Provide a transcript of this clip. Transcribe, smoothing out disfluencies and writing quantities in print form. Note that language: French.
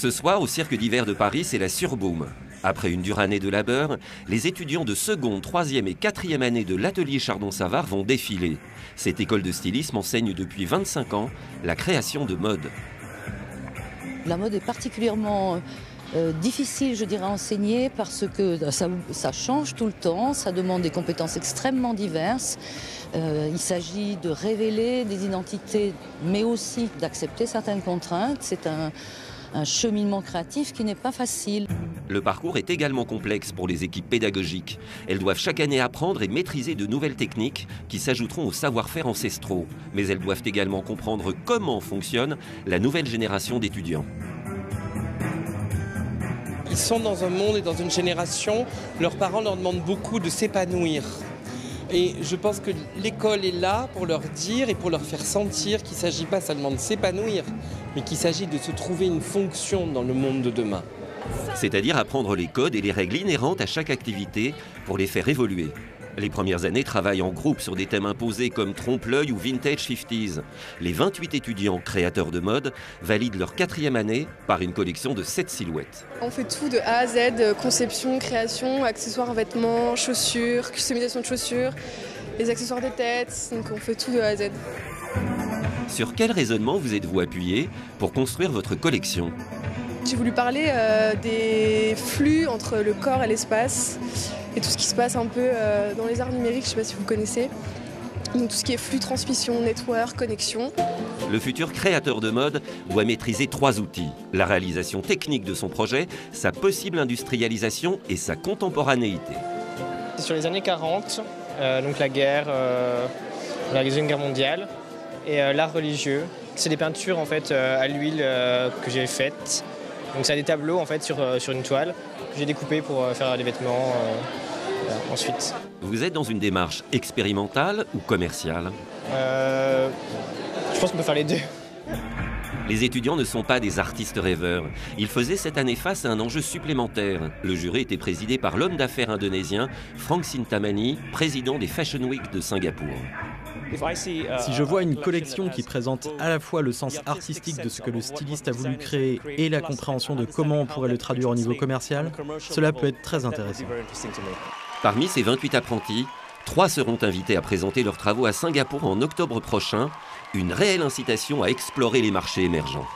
Ce soir, au Cirque d'hiver de Paris, c'est la surboom. Après une dure année de labeur, les étudiants de seconde, troisième et quatrième année de l'atelier Chardon-Savard vont défiler. Cette école de stylisme enseigne depuis 25 ans la création de mode. La mode est particulièrement difficile, je dirais, à enseigner parce que ça change tout le temps, ça demande des compétences extrêmement diverses. Il s'agit de révéler des identités, mais aussi d'accepter certaines contraintes. C'est un cheminement créatif qui n'est pas facile. Le parcours est également complexe pour les équipes pédagogiques. Elles doivent chaque année apprendre et maîtriser de nouvelles techniques qui s'ajouteront aux savoir-faire ancestraux. Mais elles doivent également comprendre comment fonctionne la nouvelle génération d'étudiants. Ils sont dans un monde et dans une génération, leurs parents leur demandent beaucoup de s'épanouir. Et je pense que l'école est là pour leur dire et pour leur faire sentir qu'il ne s'agit pas seulement de s'épanouir, mais qu'il s'agit de se trouver une fonction dans le monde de demain. C'est-à-dire apprendre les codes et les règles inhérentes à chaque activité pour les faire évoluer. Les premières années travaillent en groupe sur des thèmes imposés comme trompe-l'œil ou vintage 50s. Les 28 étudiants créateurs de mode valident leur 4e année par une collection de 7 silhouettes. On fait tout de A à Z, conception, création, accessoires, vêtements, chaussures, customisation de chaussures, les accessoires de tête, donc on fait tout de A à Z. Sur quel raisonnement vous êtes-vous appuyé pour construire votre collection ? J'ai voulu parler des flux entre le corps et l'espace et tout ce qui se passe un peu dans les arts numériques, je ne sais pas si vous connaissez. Donc tout ce qui est flux, transmission, network, connexion. Le futur créateur de mode doit maîtriser 3 outils. La réalisation technique de son projet, sa possible industrialisation et sa contemporanéité. C'est sur les années 40, donc la guerre, la Deuxième Guerre mondiale et l'art religieux. C'est des peintures en fait, à l'huile que j'ai faites. Donc c'est des tableaux en fait, sur une toile que j'ai découpé pour faire des vêtements ensuite. Vous êtes dans une démarche expérimentale ou commerciale ? Je pense qu'on peut faire les deux. Les étudiants ne sont pas des artistes rêveurs. Ils faisaient cette année face à un enjeu supplémentaire. Le jury était présidé par l'homme d'affaires indonésien Frank Sintamani, président des Fashion Week de Singapour. Si je vois une collection qui présente à la fois le sens artistique de ce que le styliste a voulu créer et la compréhension de comment on pourrait le traduire au niveau commercial, cela peut être très intéressant. Parmi ces 28 apprentis, 3 seront invités à présenter leurs travaux à Singapour en octobre prochain, une réelle incitation à explorer les marchés émergents.